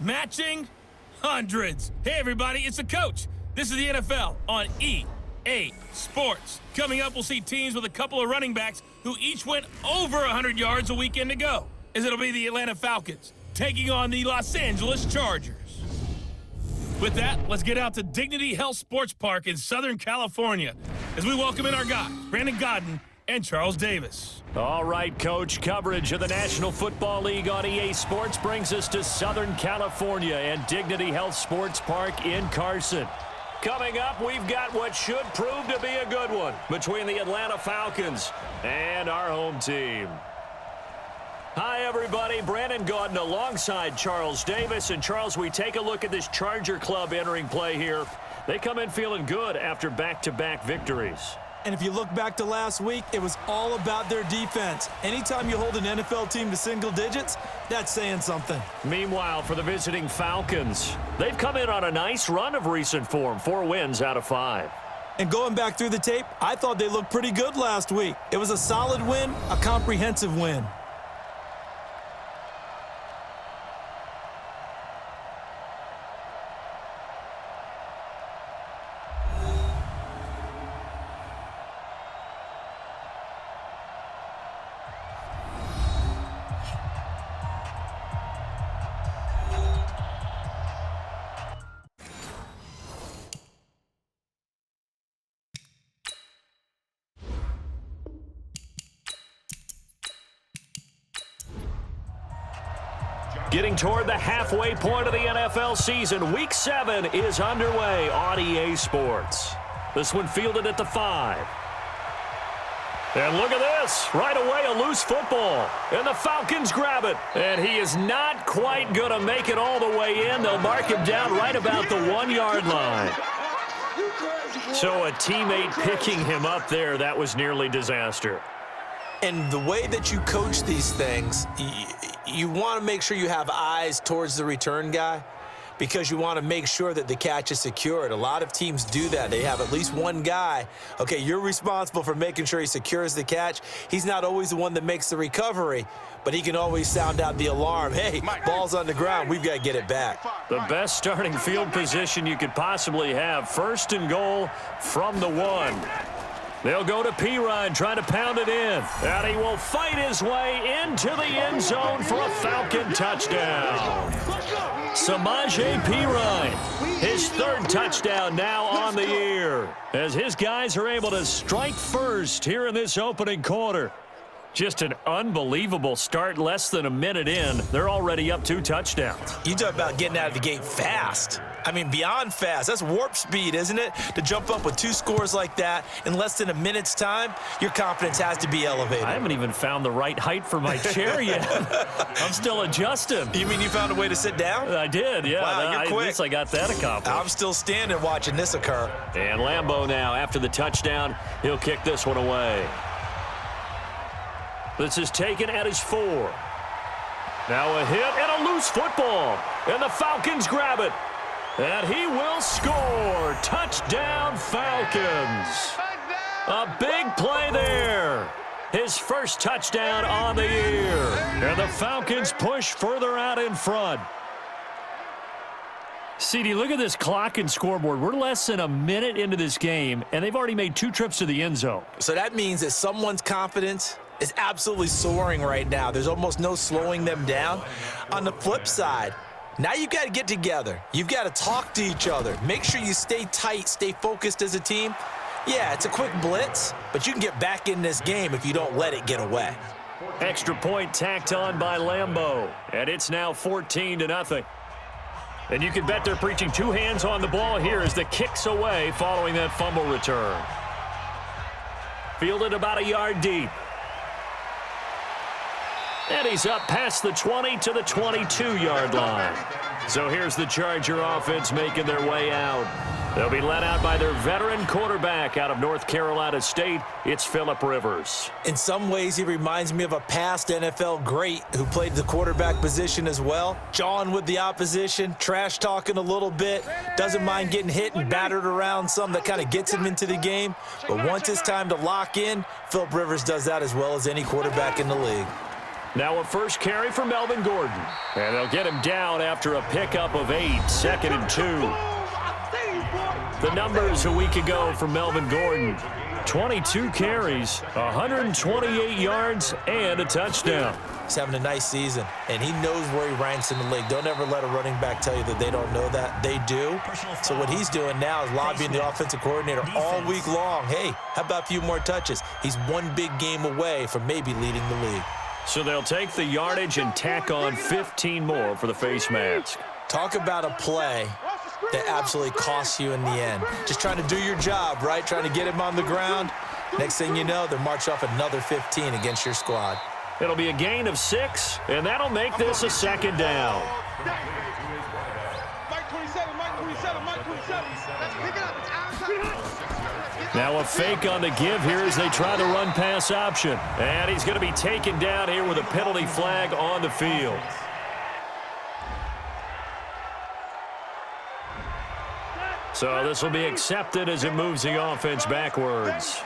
matching hundreds. Hey, everybody, it's the coach. This is the NFL on EA Sports. Coming up, we'll see teams with a couple of running backs who each went over 100 yards a weekend ago, as it'll be the Atlanta Falcons taking on the Los Angeles Chargers. With that, let's get out to Dignity Health Sports Park in Southern California as we welcome in our guys, Brandon Godden and Charles Davis. All right, Coach. Coverage of the National Football League on EA Sports brings us to Southern California and Dignity Health Sports Park in Carson. Coming up, we've got what should prove to be a good one between the Atlanta Falcons and our home team. Hi, everybody. Brandon Godden alongside Charles Davis. And, Charles, we take a look at this Charger club entering play here. They come in feeling good after back-to-back victories. And if you look back to last week, it was all about their defense. Anytime you hold an NFL team to single digits, that's saying something. Meanwhile, for the visiting Falcons, they've come in on a nice run of recent form, 4 wins out of 5. And going back through the tape, I thought they looked pretty good last week. It was a solid win, a comprehensive win. Getting toward the halfway point of the NFL season, Week 7 is underway on EA Sports. This one fielded at the 5. And look at this. Right away, a loose football. And the Falcons grab it. And he is not quite going to make it all the way in. They'll mark him down right about the 1-yard line. So a teammate picking him up there, that was nearly disaster. And the way that you coach these things, you want to make sure you have eyes towards the return guy because you want to make sure that the catch is secured. A lot of teams do that. They have at least one guy. Okay, you're responsible for making sure he secures the catch. He's not always the one that makes the recovery, but he can always sound out the alarm. Hey, ball's on the ground. We've got to get it back. The best starting field position you could possibly have. 1st and goal from the 1. They'll go to Pirine, trying to pound it in. And he will fight his way into the end zone for a Falcon touchdown. Samaje Pirine, his 3rd touchdown now on the year, as his guys are able to strike first here in this opening quarter. Just an unbelievable start. Less than a minute in, they're already up 2 touchdowns. You talk about getting out of the gate fast. I mean, beyond fast. That's warp speed, isn't it? To jump up with 2 scores like that in less than a minute's time, your confidence has to be elevated. I haven't even found the right height for my chair yet. I'm still adjusting. You mean you found a way to sit down? I did, yeah. Wow, you're quick. At least I got that accomplished. I'm still standing watching this occur. And Lambeau now, after the touchdown, he'll kick this one away. This is taken at his 4. Now a hit and a loose football. And the Falcons grab it. And he will score. Touchdown, Falcons. A big play there. His first touchdown on the year. And the Falcons push further out in front. CD, look at this clock and scoreboard. We're less than a minute into this game, and they've already made 2 trips to the end zone. So that means that someone's confidence is absolutely soaring right now. There's almost no slowing them down. On the flip side, now you've got to get together. You've got to talk to each other. Make sure you stay tight, stay focused as a team. Yeah, it's a quick blitz, but you can get back in this game if you don't let it get away. Extra point tacked on by Lambeau, and it's now 14-0. And you can bet they're preaching 2 hands on the ball here as the kick's away following that fumble return. Fielded about a yard deep. And he's up past the 20 to the 22-yard line. So here's the Charger offense making their way out. They'll be led out by their veteran quarterback out of North Carolina State. It's Phillip Rivers. In some ways, he reminds me of a past NFL great who played the quarterback position as well. Jawing with the opposition, trash talking a little bit, doesn't mind getting hit and battered around some. That kind of gets him into the game. But once it's time to lock in, Phillip Rivers does that as well as any quarterback in the league. Now a first carry for Melvin Gordon. And they'll get him down after a pickup of 8, 2nd and 2. The numbers a week ago for Melvin Gordon. 22 carries, 128 yards, and a touchdown. He's having a nice season, and he knows where he ranks in the league. Don't ever let a running back tell you that they don't know that. They do. So what he's doing now is lobbying the offensive coordinator all week long. Hey, how about a few more touches? He's one big game away from maybe leading the league. So they'll take the yardage and tack on 15 more for the face mask. Talk about a play that absolutely costs you in the end. Just trying to do your job, right? Trying to get him on the ground. Next thing you know, they'll march off another 15 against your squad. It'll be a gain of 6, and that'll make this a 2nd down. Now a fake on the give here as they try the run-pass option. And he's going to be taken down here with a penalty flag on the field. So this will be accepted as it moves the offense backwards.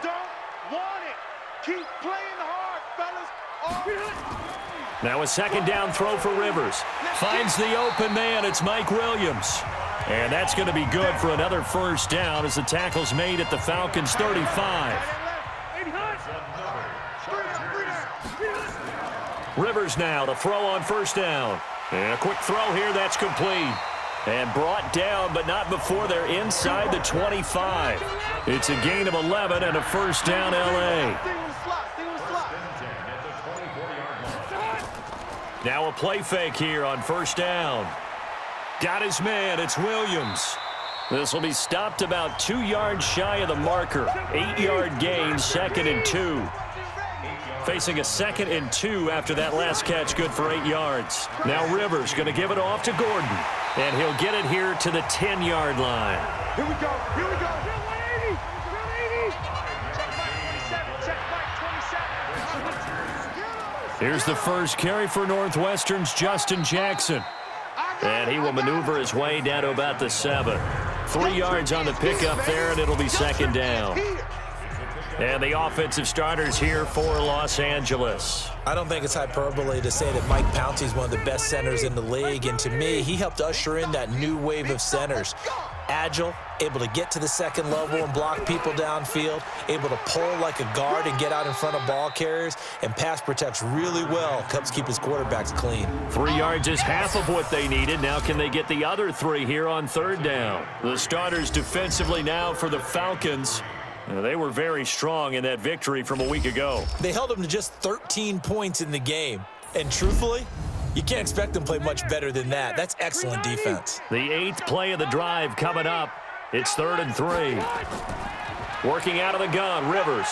Now a 2nd down throw for Rivers. Finds the open man. It's Mike Williams. And that's going to be good for another first down as the tackle's made at the Falcons' 35. Rivers now to throw on first down. And a quick throw here. That's complete. And brought down, but not before they're inside the 25. It's a gain of 11 and a first down, L.A. Now a play fake here on first down. Got his man. It's Williams. This will be stopped about 2 yards shy of the marker. 8-yard gain, 2nd and 2. Facing a 2nd and 2 after that last catch, good for 8 yards. Now Rivers going to give it off to Gordon. And he'll get it here to the 10-yard line. Here we go. Here we go. Here's the first carry for Northwestern's Justin Jackson. And he will maneuver his way down to about the 7. 3 yards on the pickup there, and it'll be 2nd down. And the offensive starters here for Los Angeles. I don't think it's hyperbole to say that Mike Pouncey is one of the best centers in the league. And to me, he helped usher in that new wave of centers. Agile, able to get to the 2nd level and block people downfield, able to pull like a guard and get out in front of ball carriers, and pass protects really well. Helps keep his quarterbacks clean. 3 yards is half of what they needed. Now can they get the other 3 here on 3rd down? The starters defensively now for the Falcons. They were very strong in that victory from a week ago. They held them to just 13 points in the game. And truthfully, you can't expect them to play much better than that. That's excellent defense. The 8th play of the drive coming up. It's 3rd and 3. Working out of the gun, Rivers.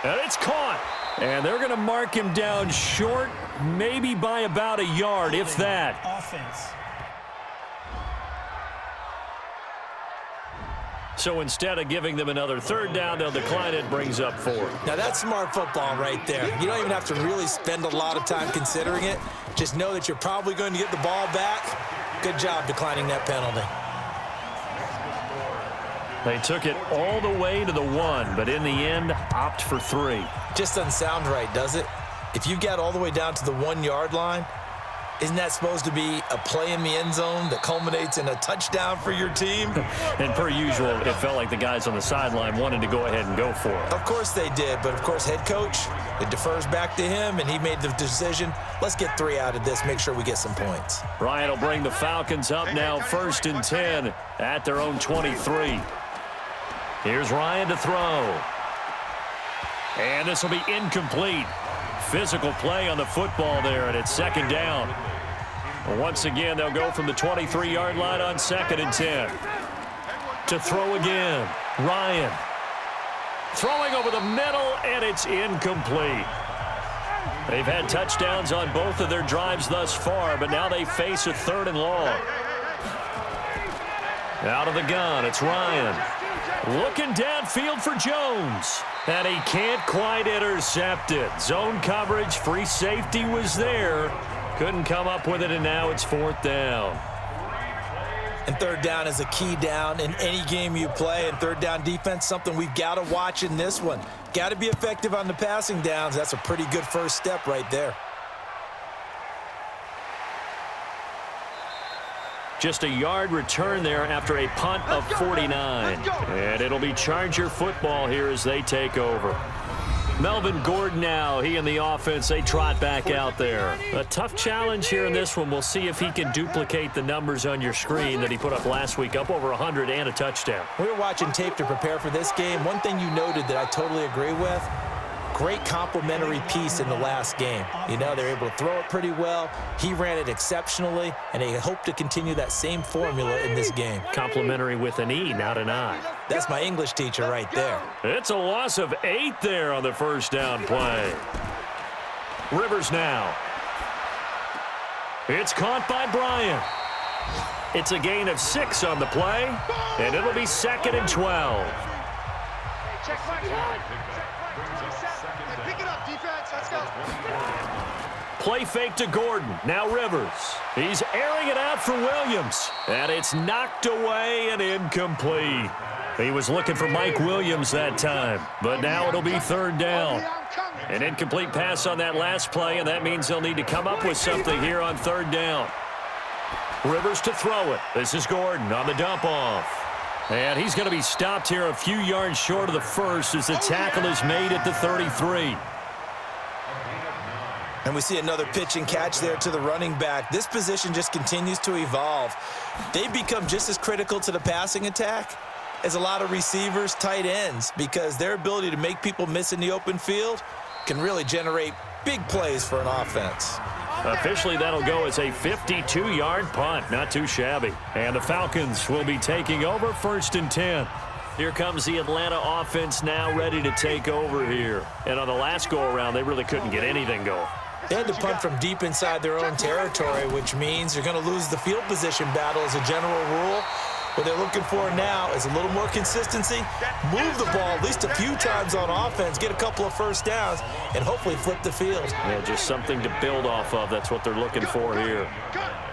And it's caught. And they're going to mark him down short, maybe by about a yard, if that. Offense. So instead of giving them another 3rd down, they'll decline it, brings up 4. Now that's smart football right there. You don't even have to really spend a lot of time considering it. Just know that you're probably going to get the ball back. Good job declining that penalty. They took it all the way to the 1, but in the end, opt for 3. Just doesn't sound right, does it? If you got all the way down to the 1-yard line, isn't that supposed to be a play in the end zone that culminates in a touchdown for your team? And per usual, it felt like the guys on the sideline wanted to go ahead and go for it. Of course they did, but of course head coach, it defers back to him, and he made the decision. Let's get 3 out of this, make sure we get some points. Ryan will bring the Falcons up now 1st and 10 at their own 23. Here's Ryan to throw. And this will be incomplete. Physical play on the football there, and it's 2nd down. Once again, they'll go from the 23-yard line on 2nd and 10. To throw again, Ryan. Throwing over the middle, and it's incomplete. They've had touchdowns on both of their drives thus far, but now they face a 3rd and long. Out of the gun, it's Ryan. Looking downfield for Jones. And he can't quite intercept it. Zone coverage, free safety was there. Couldn't come up with it, and now it's 4th down. And third down is a key down in any game you play. And third down defense, something we've got to watch in this one. Got to be effective on the passing downs. That's a pretty good first step right there. Just a yard return there after a punt of 49. And it'll be Charger football here as they take over. Melvin Gordon now, he and the offense, they trot back out there. A tough challenge here in this one. We'll see if he can duplicate the numbers on your screen that he put up last week, up over 100 and a touchdown. We were watching tape to prepare for this game. One thing you noted that I totally agree with, great complimentary piece in the last game. You know, they're able to throw it pretty well. He ran it exceptionally, and they hope to continue that same formula in this game. Complimentary with an E, not an I. That's my English teacher right there. It's a loss of 8 there on the first down play. Rivers now. It's caught by Bryant. It's a gain of 6 on the play, and it'll be 2nd and 12. Check pick it up, defense. Let's go. Play fake to Gordon. Now Rivers. He's airing it out for Williams. And it's knocked away and incomplete. He was looking for Mike Williams that time. But now it'll be third down. An incomplete pass on that last play, and that means they'll need to come up with something here on third down. Rivers to throw it. This is Gordon on the dump off. And he's going to be stopped here a few yards short of the first as the tackle is made at the 33. And we see another pitch and catch there to the running back. This position just continues to evolve. They've become just as critical to the passing attack as a lot of receivers, tight ends, because their ability to make people miss in the open field can really generate big plays for an offense. Officially, that'll go as a 52-yard punt. Not too shabby. And the Falcons will be taking over 1st and 10. Here comes the Atlanta offense now ready to take over here. And on the last go-around, they really couldn't get anything going. They had to punt from deep inside their own territory, which means they're going to lose the field position battle as a general rule. What they're looking for now is a little more consistency, move the ball at least a few times on offense, get a couple of first downs, and hopefully flip the field. Yeah, just something to build off of. That's what they're looking for here.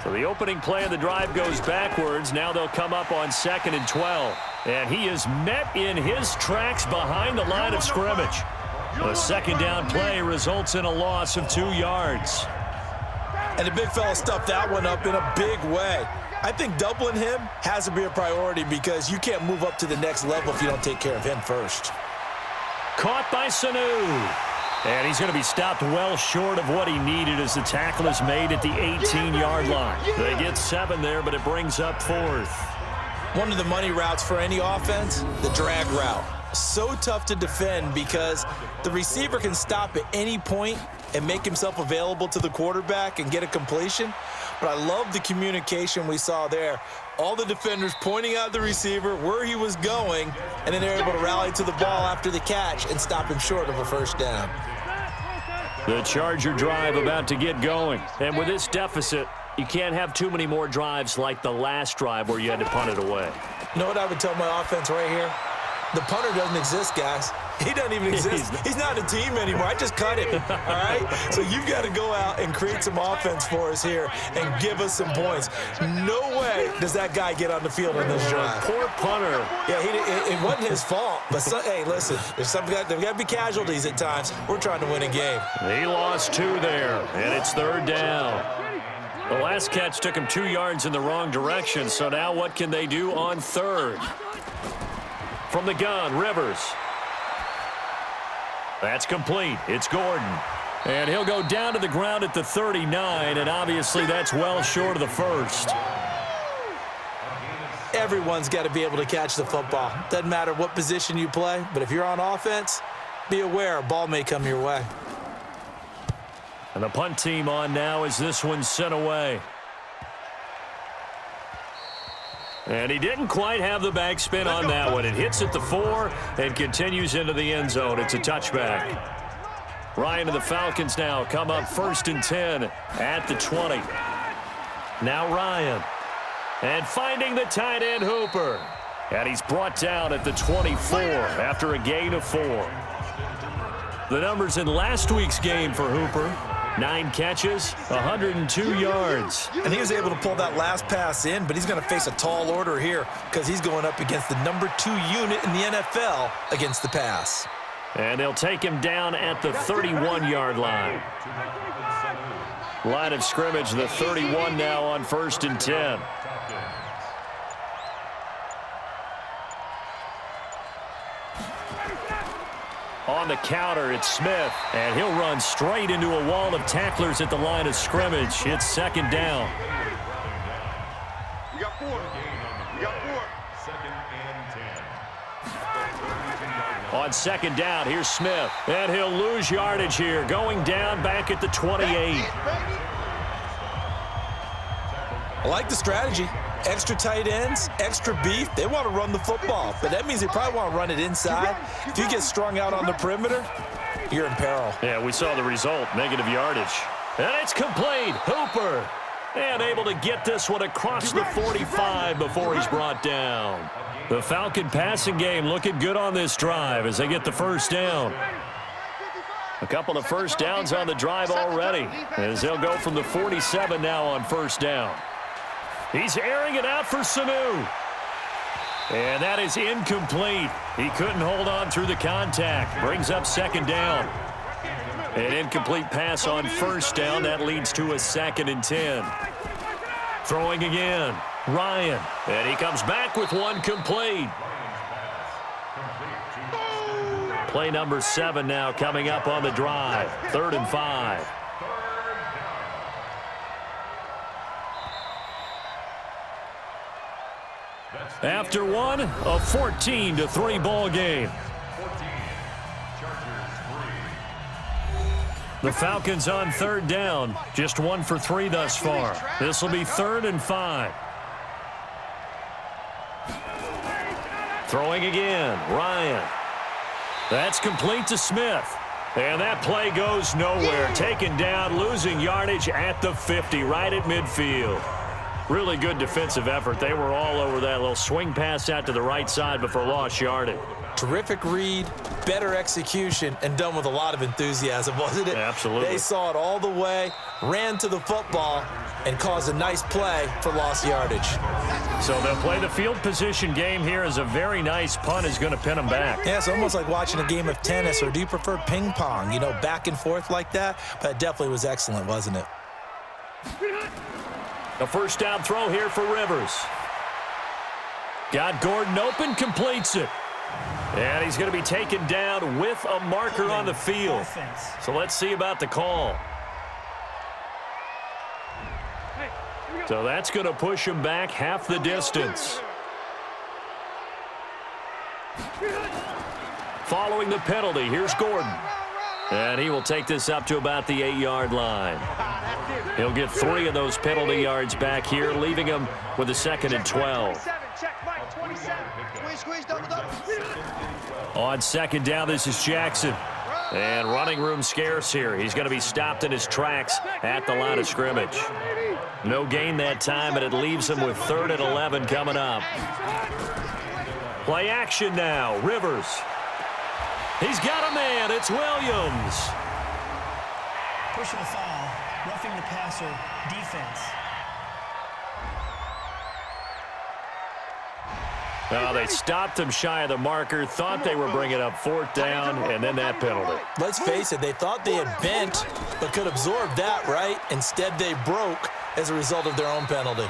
So the opening play of the drive goes backwards. Now they'll come up on 2nd and 12. And he is met in his tracks behind the line of scrimmage. The second down play results in a loss of 2 yards. And the big fella stuffed that one up in a big way. I think doubling him has to be a priority because you can't move up to the next level if you don't take care of him first. Caught by Sanu. And he's going to be stopped well short of what he needed as the tackle is made at the 18-yard line. They get 7 there, but it brings up 4th. One of the money routes for any offense, the drag route. So tough to defend because the receiver can stop at any point and make himself available to the quarterback and get a completion. But I love the communication we saw there. All the defenders pointing out the receiver, where he was going, and then they're able to rally to the ball after the catch and stop him short of a first down. The Charger drive about to get going. And with this deficit, you can't have too many more drives like the last drive where you had to punt it away. You know what I would tell my offense right here? The punter doesn't exist, guys. He doesn't even exist. He's not a team anymore. I just cut him, all right? So you've got to go out and create some offense for us here and give us some points. No way does that guy get on the field on this drive. Poor punter. Yeah, it wasn't his fault. But, hey, listen, there's got to be casualties at times. We're trying to win a game. He lost 2 there, and it's third down. The last catch took him 2 yards in the wrong direction, so now what can they do on third? From the gun, Rivers. That's complete. It's Gordon. And he'll go down to the ground at the 39, and obviously that's well short of the first. Everyone's got to be able to catch the football. Doesn't matter what position you play, but if you're on offense, be aware a ball may come your way. And the punt team on now as this one's sent away. And he didn't quite have the backspin on that one. It hits at the 4 and continues into the end zone. It's a touchback. Ryan and the Falcons now come up 1st and 10 at the 20. Now Ryan. And finding the tight end Hooper. And he's brought down at the 24 after a gain of 4. The numbers in last week's game for Hooper. 9 catches, 102 yards. And he was able to pull that last pass in, but he's going to face a tall order here because he's going up against the #2 unit in the NFL against the pass. And they'll take him down at the 31-yard line. Line of scrimmage, the 31 now on 1st and 10. On the counter, it's Smith, and he'll run straight into a wall of tacklers at the line of scrimmage. It's 2nd down. You got 4. You got 4. 2nd and 10. On 2nd down, here's Smith, and he'll lose yardage here, going down back at the 28. I like the strategy. Extra tight ends, extra beef. They want to run the football, but that means they probably want to run it inside. If you get strung out on the perimeter, you're in peril. Yeah, we saw the result, negative yardage. And it's complete. Hooper. And able to get this one across the 45 before he's brought down. The Falcon passing game looking good on this drive as they get the 1st down. A couple of 1st downs on the drive already as they'll go from the 47 now on 1st down. He's airing it out for Sanu. And that is incomplete. He couldn't hold on through the contact. Brings up 2nd down. An incomplete pass on 1st down. That leads to a 2nd and 10. Throwing again. Ryan. And he comes back with one complete. Play number 7 now coming up on the drive. 3rd and 5. After one, a 14-3 ball game. The Falcons on 3rd down, just 1 for 3 thus far. This will be 3rd and 5. Throwing again, Ryan. That's complete to Smith. And that play goes nowhere. Taken down, losing yardage at the 50, right at midfield. Really good defensive effort. They were all over that little swing pass out to the right side before lost yardage. Terrific read, better execution, and done with a lot of enthusiasm, wasn't it? Absolutely. They saw it all the way, ran to the football, and caused a nice play for lost yardage. So they'll play the field position game here as a very nice punt is going to pin them back. Yeah, it's almost like watching a game of tennis, or do you prefer ping pong? You know, back and forth like that? But it definitely was excellent, wasn't it? A 1st down throw here for Rivers. Got Gordon open, completes it. And he's going to be taken down with a marker on the field. So let's see about the call. So that's going to push him back half the distance. Following the penalty, here's Gordon. And he will take this up to about the 8-yard line. He'll get 3 of those penalty yards back here, leaving him with a 2nd and 12. On 2nd down, this is Jackson. And running room scarce here. He's going to be stopped in his tracks at the line of scrimmage. No gain that time, and it leaves him with 3rd and 11 coming up. Play action now. Rivers. He's got a man. It's Williams. Personal foul, roughing the passer, defense. Well, they stopped him shy of the marker, thought they were bringing up 4th down, and then that penalty. Let's face it, they thought they had bent, but could absorb that, right? Instead, they broke as a result of their own penalty.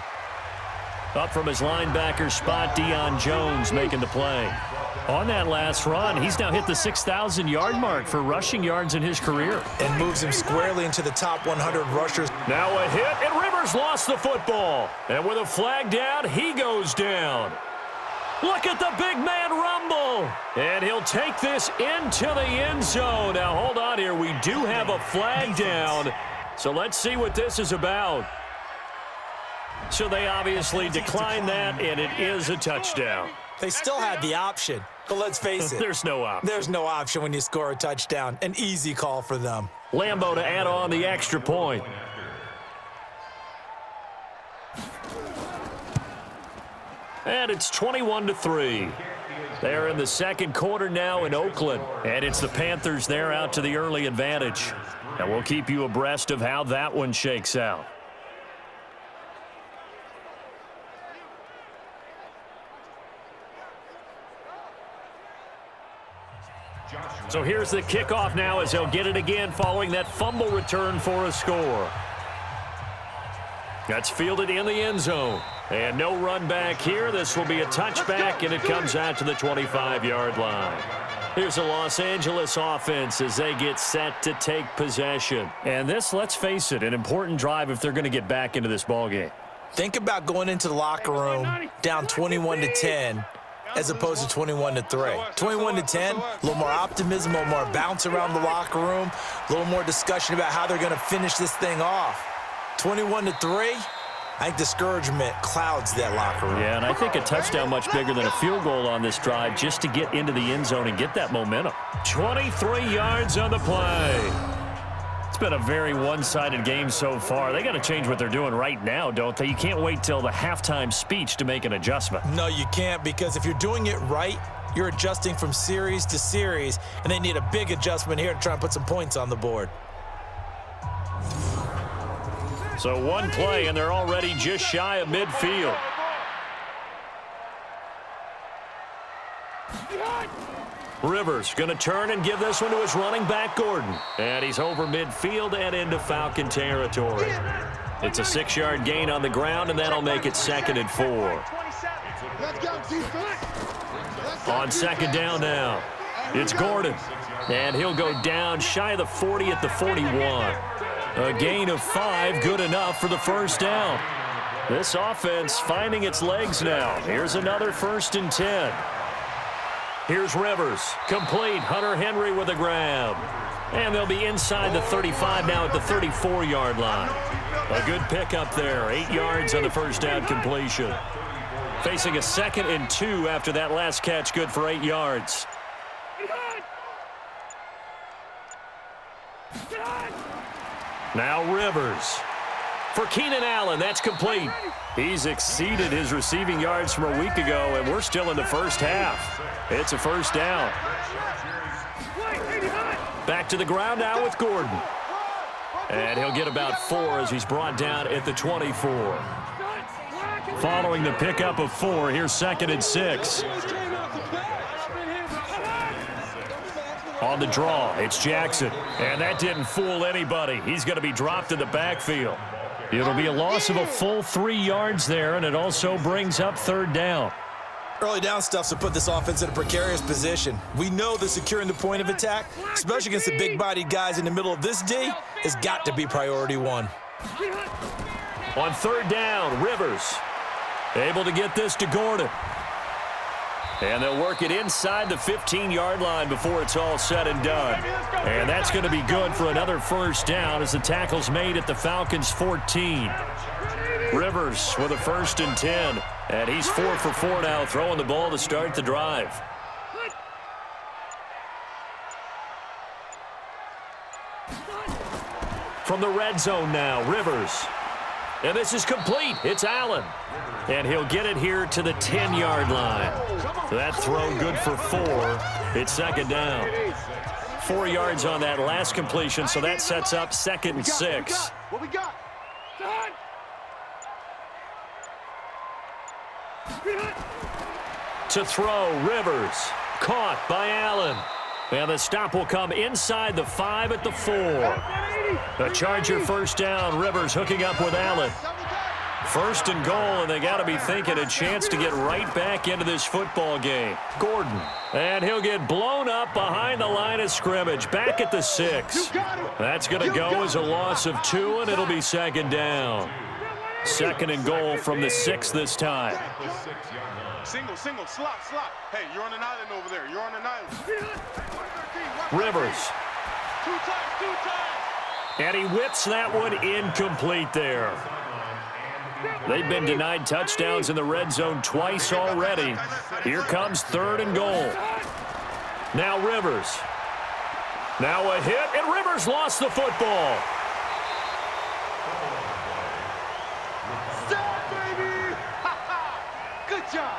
Up from his linebacker spot, Deion Jones making the play. On that last run, he's now hit the 6,000-yard mark for rushing yards in his career. And moves him squarely into the top 100 rushers. Now a hit, and Rivers lost the football. And with a flag down, he goes down. Look at the big man rumble. And he'll take this into the end zone. Now, hold on here. We do have a flag down. So let's see what this is about. So they obviously declined that, and it is a touchdown. They still had the option, but let's face it. There's no option. There's no option when you score a touchdown. An easy call for them. Lambo to add on the extra point. And it's 21-3. They're in the second quarter now in Oakland, and it's the Panthers there out to the early advantage. And we'll keep you abreast of how that one shakes out. So here's the kickoff now as they'll get it again following that fumble return for a score. That's fielded in the end zone. And no run back here. This will be a touchback, and it comes out to the 25-yard line. Here's the Los Angeles offense as they get set to take possession. And this, let's face it, an important drive if they're going to get back into this ballgame. Think about going into the locker room down 21-10 as opposed to 21-3. 21-10, a little more optimism, a little more bounce around the locker room, a little more discussion about how they're going to finish this thing off. 21-3, I think discouragement clouds that locker room. Yeah, and I think a touchdown much bigger than a field goal on this drive just to get into the end zone and get that momentum. 23 yards on the play. It's been a very one-sided game so far. They got to change what they're doing right now, don't they? You can't wait till the halftime speech to make an adjustment. No, you can't, because if you're doing it right, you're adjusting from series to series, and they need a big adjustment here to try and put some points on the board. So one play, and they're already just shy of midfield. Rivers going to turn and give this one to his running back, Gordon. And he's over midfield and into Falcon territory. It's a 6-yard gain on the ground, and that'll make it 2nd and 4. On second down now, it's Gordon. And he'll go down shy of the 40 at the 41. A gain of 5, good enough for the first down. This offense finding its legs now. Here's another 1st and 10. Here's Rivers. Complete. Hunter Henry with a grab. And they'll be inside the 35 now at the 34-yard line. A good pickup there. 8 yards on the first down completion. Facing a 2nd and 2 after that last catch, good for 8 yards. Now Rivers. For Keenan Allen, that's complete. He's exceeded his receiving yards from a week ago, and we're still in the first half. It's a first down. Back to the ground now with Gordon. And he'll get about 4 as he's brought down at the 24. Following the pickup of 4, here's 2nd and 6. On the draw, it's Jackson. And that didn't fool anybody. He's going to be dropped in the backfield. It'll be a loss of a full 3 yards there, and it also brings up 3rd down. Early down stuff's to put this offense in a precarious position. We know that securing the point of attack, especially against the big-bodied guys in the middle of this D, has got to be priority 1. On 3rd down, Rivers able to get this to Gordon. And they'll work it inside the 15-yard line before it's all said and done. And that's going to be good for another first down as the tackle's made at the Falcons' 14. Rivers with a 1st and 10. And he's 4 for 4 now, throwing the ball to start the drive. From the red zone now, Rivers. And this is complete. It's Allen. And he'll get it here to the 10-yard line. That throw good for 4. It's 2nd down. 4 yards on that last completion, so that sets up 2nd and 6. What we got? To throw, Rivers. Caught by Allen. And the stop will come inside the 5 at the 4. A Charger first down. Rivers hooking up with Allen. 1st and goal, and they got to be thinking a chance to get right back into this football game. Gordon. And he'll get blown up behind the line of scrimmage. Back at the 6. That's going to go as a loss of 2, and it'll be 2nd down. 2nd and goal from the 6 this time. Single, slot. Hey, you're on an island over there. You're on an island. Rivers. 2 times. And he whips that one incomplete there. They've been denied touchdowns in the red zone twice already. Here comes 3rd and goal. Now Rivers. Now a hit, and Rivers lost the football. Stop, baby! Good job.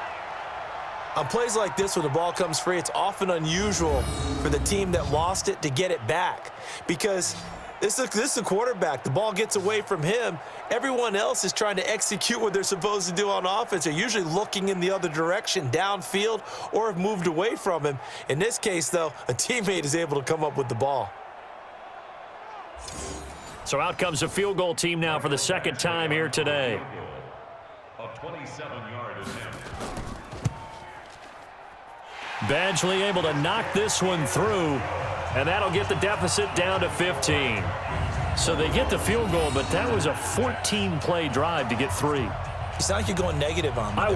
On plays like this where the ball comes free, it's often unusual for the team that lost it to get it back because this is a quarterback. The ball gets away from him. Everyone else is trying to execute what they're supposed to do on offense. They're usually looking in the other direction, downfield, or have moved away from him. In this case, though, a teammate is able to come up with the ball. So out comes a field goal team now for the second time here today. A 27-yard attempt. Badgley able to knock this one through, and that'll get the deficit down to 15. So they get the field goal, but that was a 14-play drive to get 3. You sound like you're going negative on me, I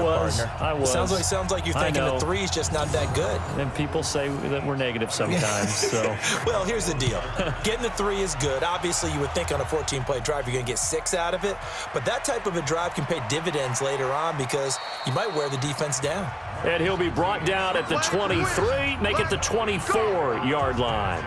was. Sounds like you're thinking the 3's just not that good. And people say that we're negative sometimes. So. Well, here's the deal. Getting the 3 is good. Obviously, you would think on a 14-play drive you're going to get 6 out of it. But that type of a drive can pay dividends later on because you might wear the defense down. And he'll be brought down at the 23, make it the 24-yard line.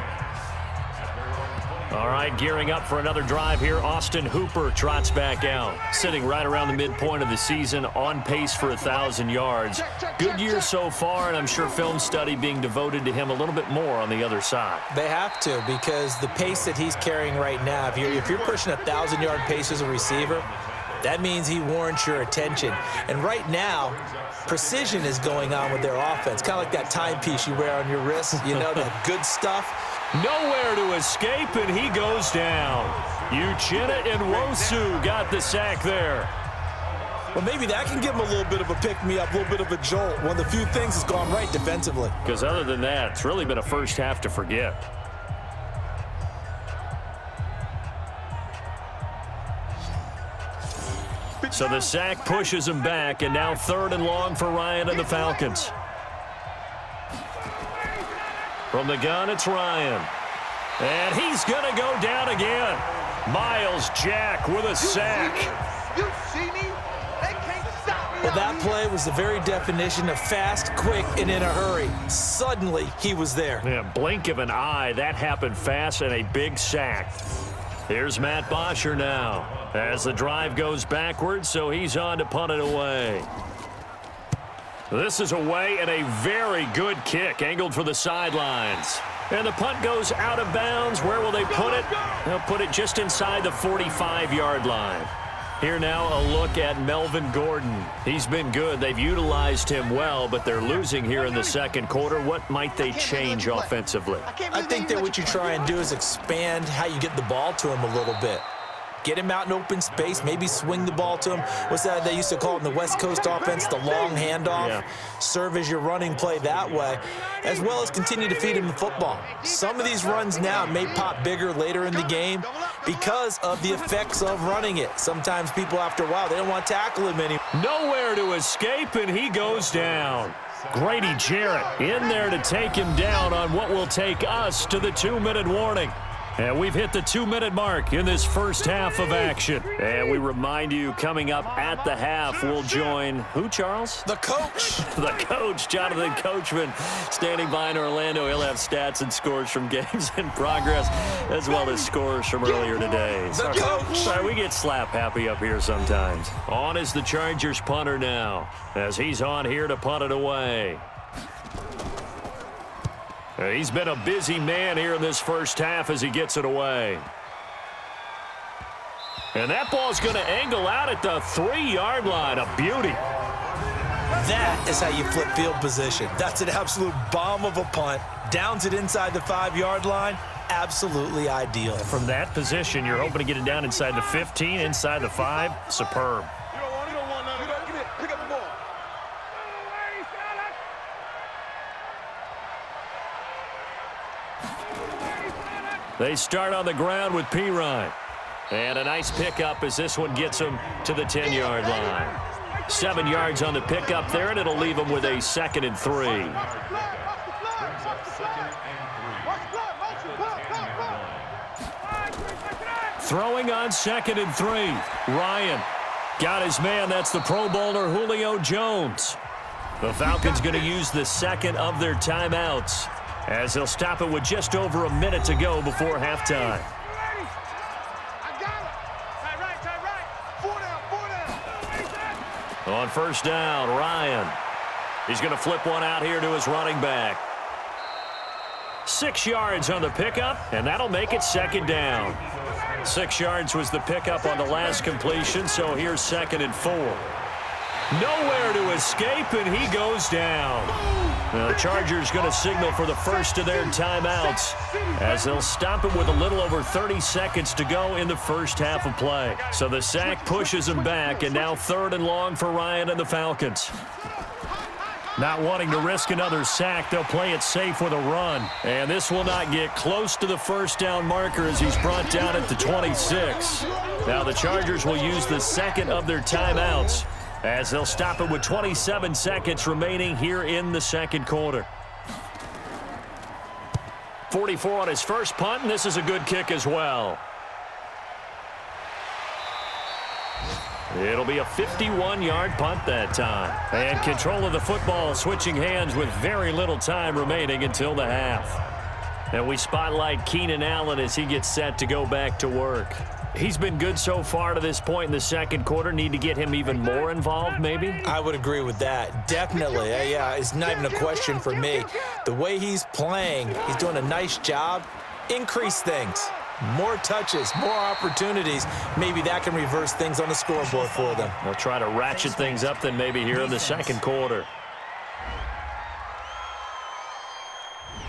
All right, gearing up for another drive here. Austin Hooper trots back out, sitting right around the midpoint of the season, on pace for 1,000 yards. Good year so far, and I'm sure film study being devoted to him a little bit more on the other side. They have to, because the pace that he's carrying right now, if you're pushing 1,000-yard pace as a receiver, that means he warrants your attention. And right now, precision is going on with their offense. Kind of like that timepiece you wear on your wrist, you know, that good stuff. Nowhere to escape, and he goes down. Uchenna Nwosu got the sack there. Well, maybe that can give him a little bit of a pick-me-up, a little bit of a jolt. One of the few things that's gone right defensively. Because other than that, it's really been a first half to forget. So the sack pushes him back, and now 3rd and long for Ryan and the Falcons. From the gun, it's Ryan. And he's going to go down again. Miles Jack with a sack. You see me? They can't stop me. Well, that play was the very definition of fast, quick, and in a hurry. Suddenly, he was there. Yeah, blink of an eye. That happened fast, and a big sack. Here's Matt Bosher now as the drive goes backwards, so he's on to punt it away. This is away, and a very good kick angled for the sidelines. And the punt goes out of bounds. Where will they put it? They'll put it just inside the 45-yard line. Here now a look at Melvin Gordon. He's been good. They've utilized him well, but they're losing here in the second quarter. What might they change offensively? I think that what you try and do is expand how you get the ball to him a little bit. Get him out in open space, maybe swing the ball to him. What's that they used to call it in the West Coast offense, the long handoff? Yeah. Serve as your running play that way, as well as continue to feed him the football. Some of these runs now may pop bigger later in the game because of the effects of running it. Sometimes people, after a while, they don't want to tackle him anymore. Nowhere to escape, and he goes down. Grady Jarrett in there to take him down on what will take us to the 2-minute warning. And we've hit the 2-minute mark in this first half of action. And we remind you, coming up at the half, we'll join who, Charles? The coach. The coach, Jonathan Coachman, standing by in Orlando. He'll have stats and scores from games in progress, as well as scores from earlier today. The coach. Sorry, we get slap happy up here sometimes. On is the Chargers punter now, as he's on here to punt it away. He's been a busy man here in this first half as he gets it away. And that ball's going to angle out at the 3-yard line. A beauty. That is how you flip field position. That's an absolute bomb of a punt. Downs it inside the 5-yard line. Absolutely ideal. From that position, you're hoping to get it down inside the 15, inside the 5. Superb. They start on the ground with Pirine. And a nice pickup as this one gets him to the 10-yard line. 7 yards on the pickup there, and it'll leave him with a 2nd and 3. Throwing on 2nd and 3. Ryan got his man. That's the Pro Bowler Julio Jones. The Falcons going to use the second of their timeouts, as they'll stop it with just over a minute to go before halftime. On first down, Ryan. He's going to flip one out here to his running back. 6 yards on the pickup, and that'll make it second down. 6 yards was the pickup on the last completion, so here's 2nd and 4. Nowhere to escape, and he goes down. Now, the Chargers going to signal for the first of their timeouts as they'll stop it with a little over 30 seconds to go in the first half of play. So the sack pushes him back, and now 3rd and long for Ryan and the Falcons. Not wanting to risk another sack, they'll play it safe with a run. And this will not get close to the first down marker as he's brought down at the 26. Now the Chargers will use the second of their timeouts as they'll stop it with 27 seconds remaining here in the second quarter. 44 on his first punt, and this is a good kick as well. It'll be a 51-yard punt that time. And control of the football switching hands with very little time remaining until the half. And we spotlight Keenan Allen as he gets set to go back to work. He's been good so far to this point in the second quarter. Need to get him even more involved, maybe? I would agree with that. Definitely. Yeah, it's not even a question for me. The way he's playing, he's doing a nice job. Increase things. More touches, more opportunities. Maybe that can reverse things on the scoreboard for them. They'll try to ratchet things up then maybe here in the second quarter.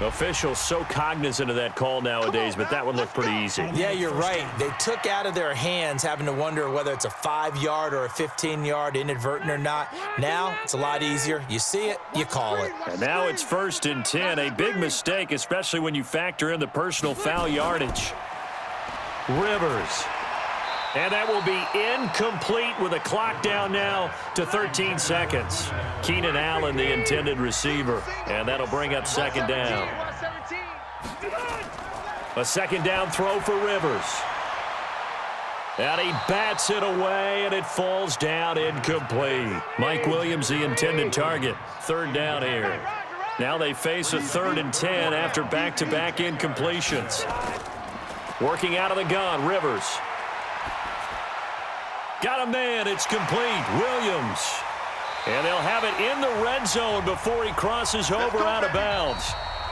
Officials so cognizant of that call nowadays, but that would look pretty easy. Yeah, you're right. They took out of their hands having to wonder whether it's a 5-yard or a 15-yard, inadvertent or not. Now it's a lot easier. You see it, you call it. And now it's 1st and 10. A big mistake, especially when you factor in the personal foul yardage. Rivers. And that will be incomplete with a clock down now to 13 seconds. Keenan Allen, the intended receiver. And that'll bring up second down. A second down throw for Rivers. And he bats it away, and it falls down incomplete. Mike Williams, the intended target. 3rd down here. Now they face a 3rd and 10 after back-to-back incompletions. Working out of the gun, Rivers. Got a man, it's complete. Williams. And they'll have it in the red zone before he crosses over out of bounds.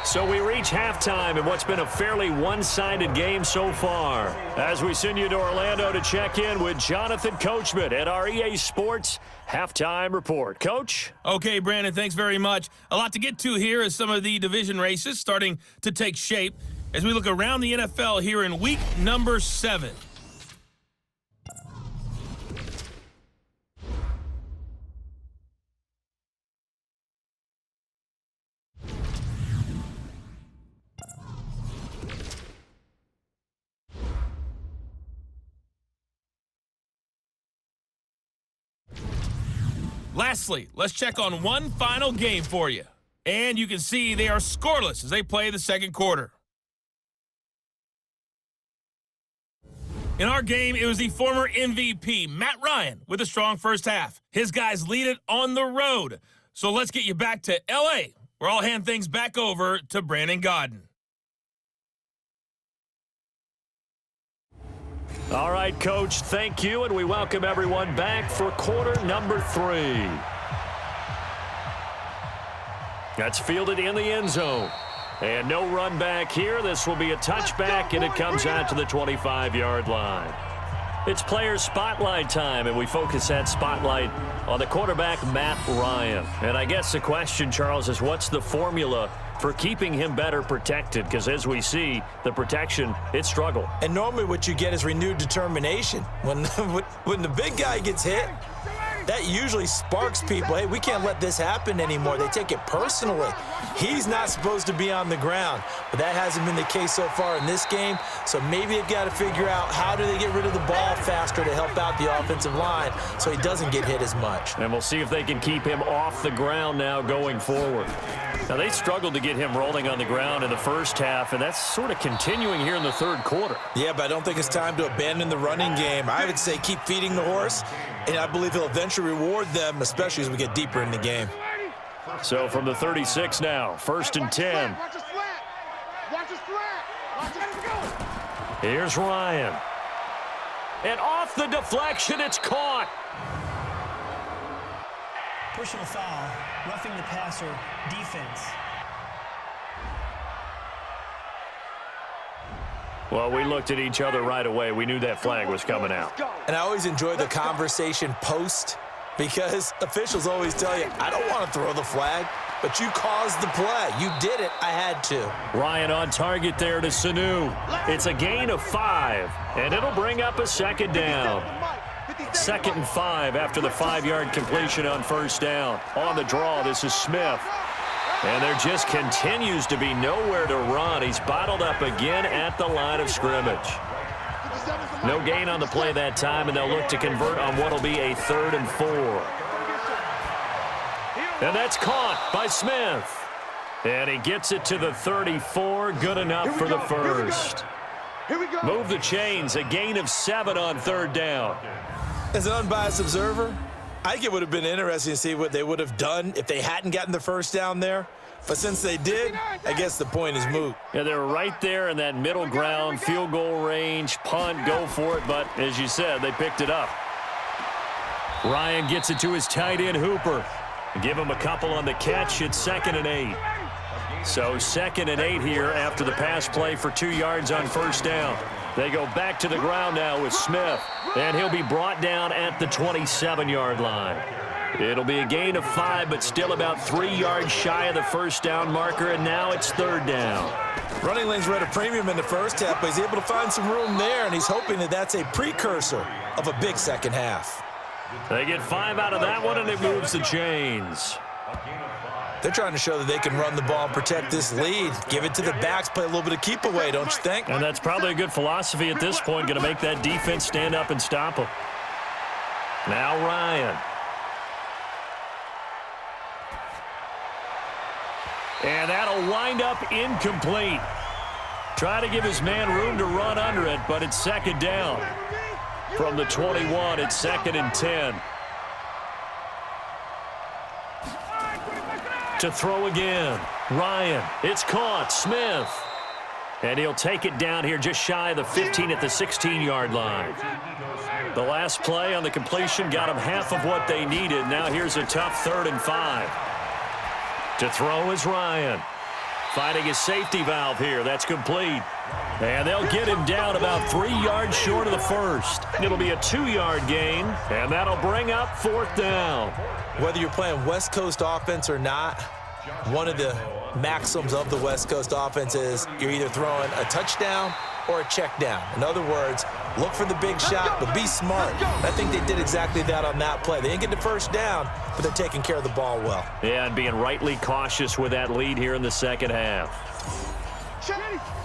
So we reach halftime in what's been a fairly one-sided game so far. As we send you to Orlando to check in with Jonathan Coachman at our EA Sports Halftime Report. Coach? Okay, Brandon, thanks very much. A lot to get to here as some of the division races starting to take shape as we look around the NFL here in week number 7. Lastly, let's check on one final game for you. And you can see they are scoreless as they play the second quarter. In our game, it was the former MVP, Matt Ryan, with a strong first half. His guys lead it on the road. So let's get you back to L.A., where I'll hand things back over to Brandon Godden. All right, Coach, thank you, and we welcome everyone back for quarter number 3. That's fielded in the end zone. And no run back here. This will be a touchback, and it comes out to the 25-yard line. It's player spotlight time, and we focus that spotlight on the quarterback, Matt Ryan. And I guess the question, Charles, is what's the formula for keeping him better protected? Because as we see, the protection, it struggled. And normally what you get is renewed determination. When the big guy gets hit, that usually sparks people. Hey, we can't let this happen anymore. They take it personally. He's not supposed to be on the ground, but that hasn't been the case so far in this game. So maybe they've got to figure out how do they get rid of the ball faster to help out the offensive line so he doesn't get hit as much. And we'll see if they can keep him off the ground now going forward. Now, they struggled to get him rolling on the ground in the first half, and that's sort of continuing here in the third quarter. Yeah, but I don't think it's time to abandon the running game. I would say keep feeding the horse, and I believe he'll eventually reward them, especially as we get deeper in the game. So from the 36 now, 1st and 10. Here's Ryan. And off the deflection, it's caught. Personal foul, roughing the passer, defense. Well, we looked at each other right away. We knew that flag was coming out. And I always enjoy the conversation post because officials always tell you, I don't want to throw the flag, but you caused the play. You did it. I had to. Ryan on target there to Sanu. It's a gain of 5, and it'll bring up a second down. 2nd and 5 after the 5-yard completion on first down. On the draw, this is Smith. And there just continues to be nowhere to run. He's bottled up again at the line of scrimmage. No gain on the play that time, and they'll look to convert on what will be a 3rd and 4. And that's caught by Smith. And he gets it to the 34. Good enough for the first. Move the chains. A gain of 7 on 3rd down. As an unbiased observer, I think it would have been interesting to see what they would have done if they hadn't gotten the first down there. But since they did, I guess the point is moot. Yeah, they're right there in that middle ground, field goal range, punt, go for it. But as you said, they picked it up. Ryan gets it to his tight end, Hooper. Give him a couple on the catch. It's 2nd and 8. So 2nd and 8 here after the pass play for 2 yards on first down. They go back to the ground now with Smith, and he'll be brought down at the 27-yard line. It'll be a gain of 5, but still about 3 yards shy of the first down marker, and now it's 3rd down. Running lanes were at a premium in the first half, but he's able to find some room there, and he's hoping that that's a precursor of a big second half. They get 5 out of that one, and it moves the chains. They're trying to show that they can run the ball and protect this lead. Give it to the backs, play a little bit of keep away, don't you think? And that's probably a good philosophy at this point, going to make that defense stand up and stop them. Now Ryan. And that'll wind up incomplete. Try to give his man room to run under it, but it's 2nd down. From the 21, it's 2nd and 10. To throw again. Ryan. It's caught. Smith. And he'll take it down here just shy of the 15 at the 16-yard line. The last play on the completion got them half of what they needed. Now here's a tough 3rd and 5. To throw is Ryan. Finding his safety valve here. That's complete. And they'll get him down about 3 yards short of the first. It'll be a 2-yard gain, and that'll bring up 4th down. Whether you're playing West Coast offense or not, one of the maxims of the West Coast offense is you're either throwing a touchdown or a check down. In other words, look for the big shot, but be smart. I think they did exactly that on that play. They didn't get the first down, but they're taking care of the ball well. Yeah, and being rightly cautious with that lead here in the second half.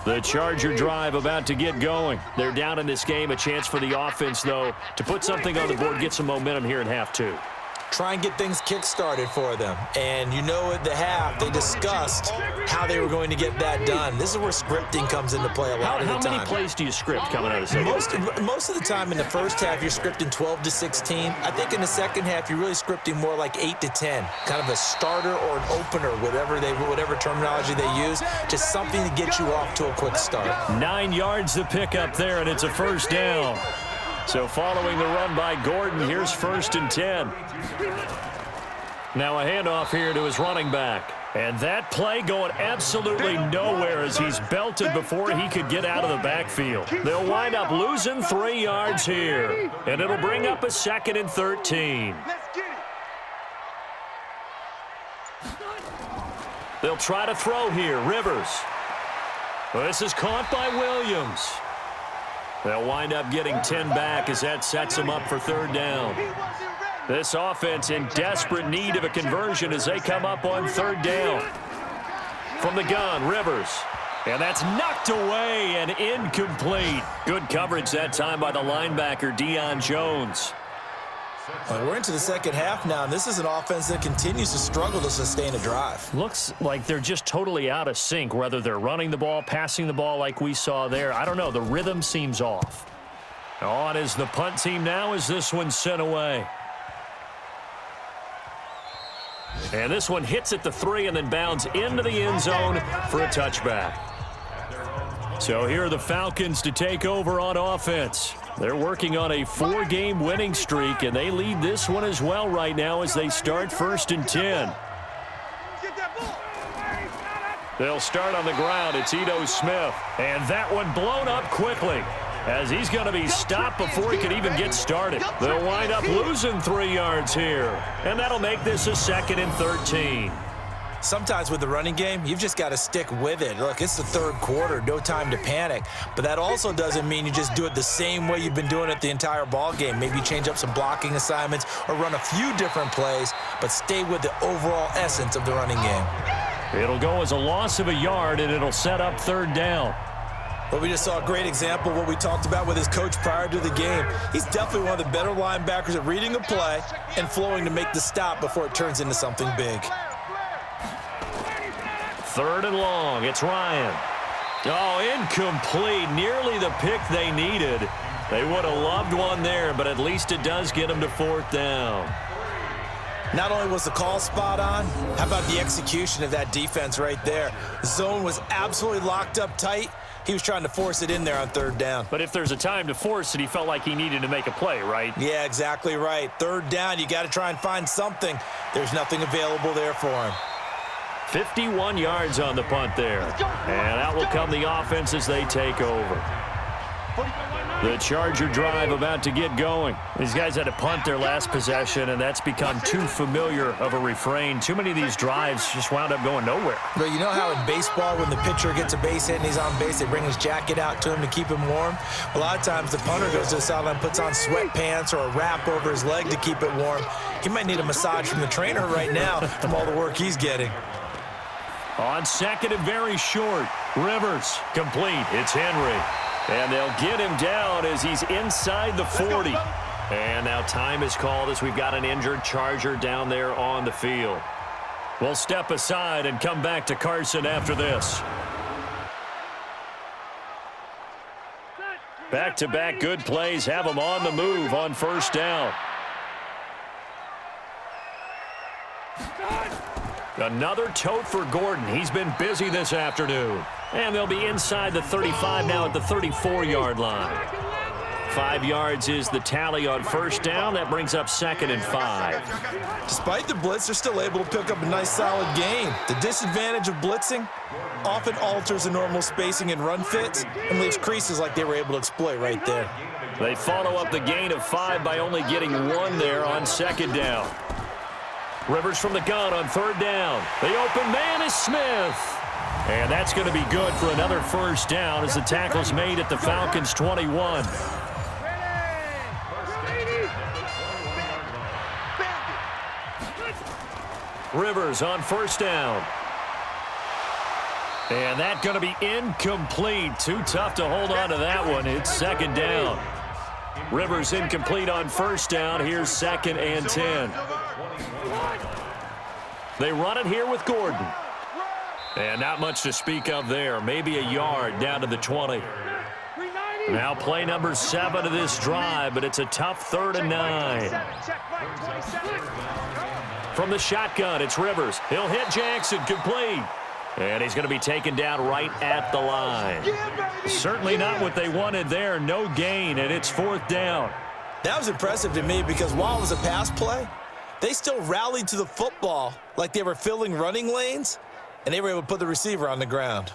The Charger drive about to get going. They're down in this game. A chance for the offense, though, to put something on the board, get some momentum here in half 2. Try and get things kick-started for them. And you know at the half, they discussed how they were going to get that done. This is where scripting comes into play a lot of the time. How many plays do you script coming out of second? Most of the time in the first half, you're scripting 12 to 16. I think in the second half, you're really scripting more like 8 to 10. Kind of a starter or an opener, whatever terminology they use. Just something to get you off to a quick start. 9 yards to pick up there, and it's a first down. So following the run by Gordon, here's 1st and 10. Now a handoff here to his running back. And that play going absolutely nowhere as he's belted before he could get out of the backfield. They'll wind up losing 3 yards here. And it'll bring up a 2nd and 13. They'll try to throw here. Rivers. Well, this is caught by Williams. They'll wind up getting 10 back as that sets them up for 3rd down. This offense in desperate need of a conversion as they come up on 3rd down. From the gun, Rivers. And that's knocked away and incomplete. Good coverage that time by the linebacker, Deion Jones. We're into the second half now, and this is an offense that continues to struggle to sustain a drive. Looks like they're just totally out of sync, whether they're running the ball, passing the ball like we saw there. I don't know. The rhythm seems off. On is the punt team now as this one's sent away. And this one hits at the 3 and then bounds into the end zone for a touchback. So here are the Falcons to take over on offense. They're working on a 4-game winning streak, and they lead this one as well right now as they start 1st and 10. They'll start on the ground. It's Ito Smith. And that one blown up quickly as he's going to be stopped before he could even get started. They'll wind up losing 3 yards here. And that'll make this a 2nd and 13. Sometimes with the running game, you've just got to stick with it. Look, it's the 3rd quarter, no time to panic. But that also doesn't mean you just do it the same way you've been doing it the entire ball game. Maybe change up some blocking assignments or run a few different plays, but stay with the overall essence of the running game. It'll go as a loss of a yard, and it'll set up 3rd down. Well, we just saw a great example of what we talked about with his coach prior to the game. He's definitely one of the better linebackers at reading a play and flowing to make the stop before it turns into something big. 3rd and long. It's Ryan. Oh, incomplete. Nearly the pick they needed. They would have loved one there, but at least it does get them to 4th down. Not only was the call spot on, how about the execution of that defense right there? The zone was absolutely locked up tight. He was trying to force it in there on 3rd down. But if there's a time to force it, he felt like he needed to make a play, right? Yeah, exactly right. 3rd down, you got to try and find something. There's nothing available there for him. 51 yards on the punt there. And out will come the offense as they take over. The Charger drive about to get going. These guys had to punt their last possession, and that's become too familiar of a refrain. Too many of these drives just wound up going nowhere. But you know how in baseball, when the pitcher gets a base hit and he's on base, they bring his jacket out to him to keep him warm? A lot of times the punter goes to the sideline, puts on sweatpants or a wrap over his leg to keep it warm. He might need a massage from the trainer right now from all the work he's getting. On 2nd and very short. Rivers complete. It's Henry. And they'll get him down as he's inside the 40. And now time is called as we've got an injured Charger down there on the field. We'll step aside and come back to Carson after this. Back-to-back good plays have them on the move on 1st down. Another tote for Gordon. He's been busy this afternoon. And they'll be inside the 35 now at the 34-yard line. 5 yards is the tally on 1st down. That brings up 2nd and 5. Despite the blitz, they're still able to pick up a nice solid gain. The disadvantage of blitzing often alters the normal spacing and run fits and leaves creases like they were able to exploit right there. They follow up the gain of 5 by only getting 1 there on 2nd down. Rivers from the gun on 3rd down. The open man is Smith. And that's going to be good for another 1st down as the tackle's made at the Falcons' 21. Rivers on 1st down. And that's going to be incomplete. Too tough to hold on to that one. It's 2nd down. Rivers incomplete on 1st down. Here's 2nd and 10. They run it here with Gordon. And not much to speak of there. Maybe a yard down to the 20. Now play number 7 of this drive, but it's a tough 3rd and 9. From the shotgun, it's Rivers. He'll hit Jackson, complete. And he's going to be taken down right at the line. Certainly not what they wanted there. No gain, and it's 4th down. That was impressive to me because while it was a pass play, they still rallied to the football like they were filling running lanes, and they were able to put the receiver on the ground.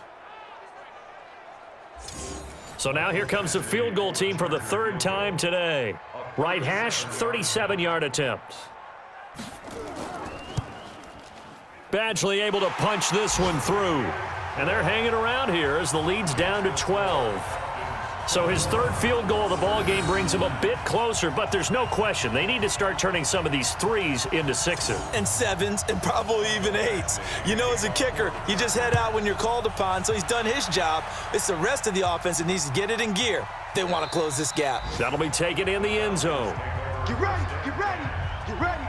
So now here comes the field goal team for the 3rd time today. Right hash, 37-yard attempt. Badgley able to punch this one through. And they're hanging around here as the lead's down to 12. So his 3rd field goal of the ball game brings him a bit closer, but there's no question they need to start turning some of these 3s into 6s. And 7s and probably even 8s. You know, as a kicker, you just head out when you're called upon, so he's done his job. It's the rest of the offense that needs to get it in gear if they want to close this gap. That'll be taken in the end zone. Get ready, get ready, get ready.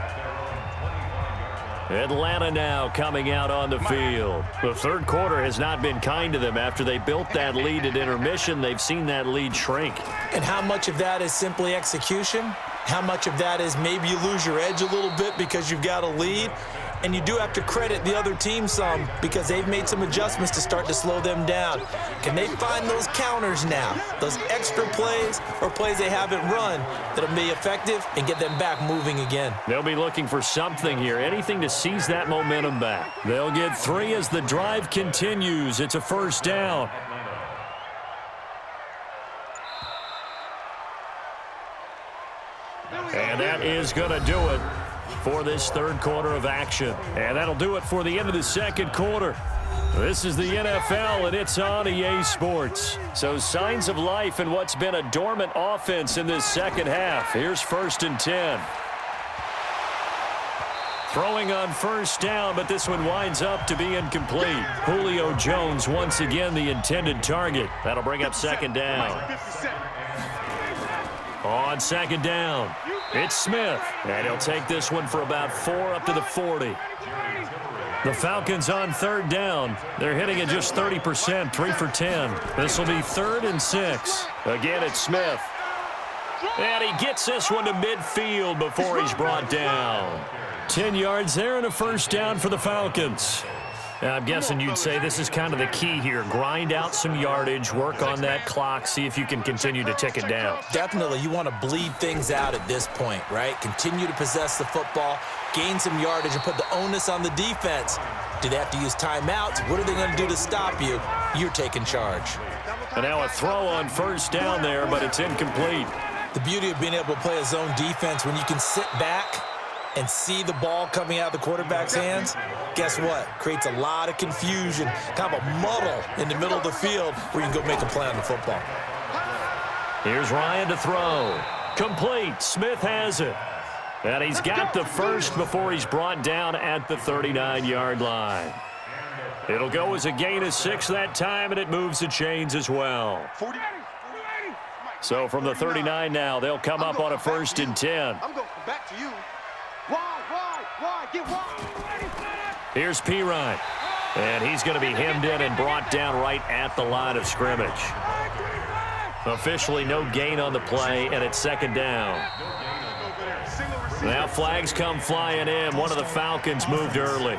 Atlanta now coming out on the field. The 3rd quarter has not been kind to them. After they built that lead at intermission, they've seen that lead shrink. And how much of that is simply execution? How much of that is maybe you lose your edge a little bit because you've got a lead? And you do have to credit the other team some because they've made some adjustments to start to slow them down. Can they find those counters now, those extra plays or plays they haven't run that'll be effective and get them back moving again? They'll be looking for something here, anything to seize that momentum back. They'll get 3 as the drive continues. It's a first down. And that is going to do it for this third quarter of action. And that'll do it for the end of the second quarter. This is the NFL, and it's on EA Sports. So signs of life in what's been a dormant offense in this second half. Here's 1st and 10. Throwing on first down, but this one winds up to be incomplete. Julio Jones once again the intended target. That'll bring up second down. On second down, it's Smith, and he'll take this one for about 4 up to the 40. The Falcons on third down. They're hitting at just 30%, 3 for 10. This will be 3rd and 6. Again, it's Smith. And he gets this one to midfield before he's brought down. 10 yards there and a first down for the Falcons. I'm guessing you'd say this is kind of the key here. Grind out some yardage, work on that clock, see if you can continue to tick it down. Definitely, you want to bleed things out at this point, right? Continue to possess the football, gain some yardage, and put the onus on the defense. Do they have to use timeouts? What are they going to do to stop you? You're taking charge. And now a throw on first down there, but it's incomplete. The beauty of being able to play a zone defense when you can sit back and see the ball coming out of the quarterback's hands, guess what? Creates a lot of confusion, kind of a muddle in the middle of the field where you can go make a play on the football. Here's Ryan to throw. Complete. Smith has it. And he's got the first before he's brought down at the 39-yard line. It'll go as a gain of 6 that time, and it moves the chains as well. So from the 39 now, they'll come up on a 1st and 10. I'm going back to you. Wide, get wide. Here's Pirine. And he's going to be hemmed in and brought down right at the line of scrimmage. Officially no gain on the play, and it's second down. Now flags come flying in. One of the Falcons moved early.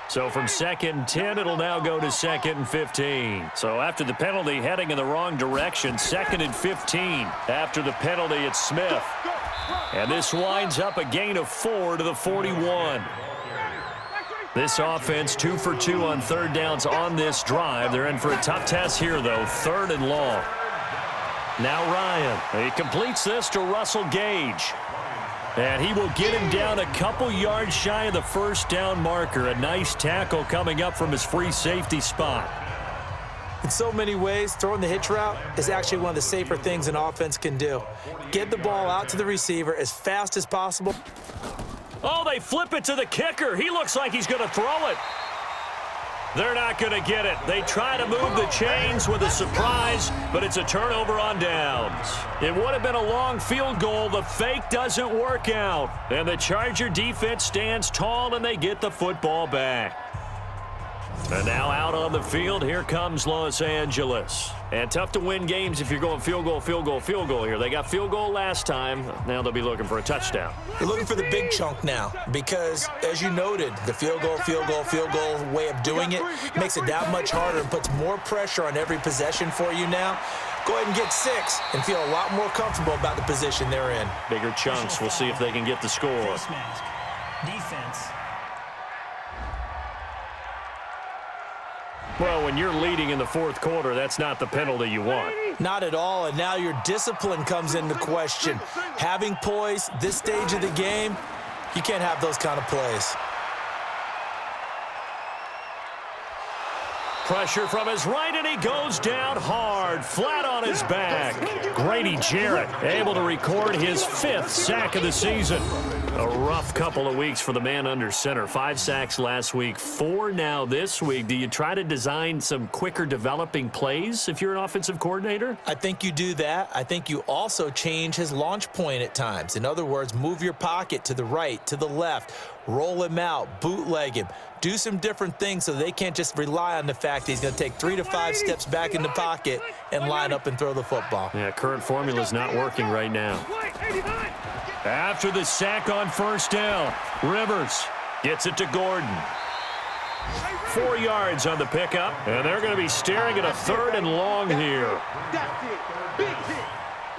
So from 2nd and 10, it'll now go to 2nd and 15. So after the penalty, heading in the wrong direction, 2nd and 15. After the penalty, it's Smith. And this winds up a gain of 4 to the 41. This offense 2 for 2 on third downs on this drive. They're in for a tough test here, though. 3rd and long. Now Ryan. He completes this to Russell Gage. And he will get him down a couple yards shy of the first down marker. A nice tackle coming up from his free safety spot. In so many ways, throwing the hitch route is actually one of the safer things an offense can do. Get the ball out to the receiver as fast as possible. Oh, they flip it to the kicker. He looks like he's going to throw it. They're not going to get it. They try to move the chains with a surprise, but it's a turnover on downs. It would have been a long field goal. The fake doesn't work out. And the Charger defense stands tall, and they get the football back. And now out on the field, here comes Los Angeles. And tough to win games if you're going field goal, field goal, field goal here. They got field goal last time. Now they'll be looking for a touchdown. They're looking for the big chunk now because, as you noted, the field goal way of doing it makes it that much harder and puts more pressure on every possession for you now. Go ahead and get 6 and feel a lot more comfortable about the position they're in. Bigger chunks. We'll see if they can get the score. Face mask. Defense. Well, when you're leading in the 4th quarter, that's not the penalty you want. Not at all, and now your discipline comes into question. Having poise, this stage of the game, you can't have those kind of plays. Pressure from his right, and he goes down hard, flat on his back. Grady Jarrett able to record his 5th sack of the season. A rough couple of weeks for the man under center. 5 sacks last week, 4 now this week. Do you try to design some quicker developing plays if you're an offensive coordinator? I think you do that. I think you also change his launch point at times. In other words, move your pocket to the right, to the left, roll him out, bootleg him, do some different things so they can't just rely on the fact that he's going to take 3 to 5 steps back in the pocket and line up and throw the football. Yeah, current formula is not working right now. After the sack on first down, Rivers gets it to Gordon. 4 yards on the pickup, and they're going to be staring at a 3rd and long here.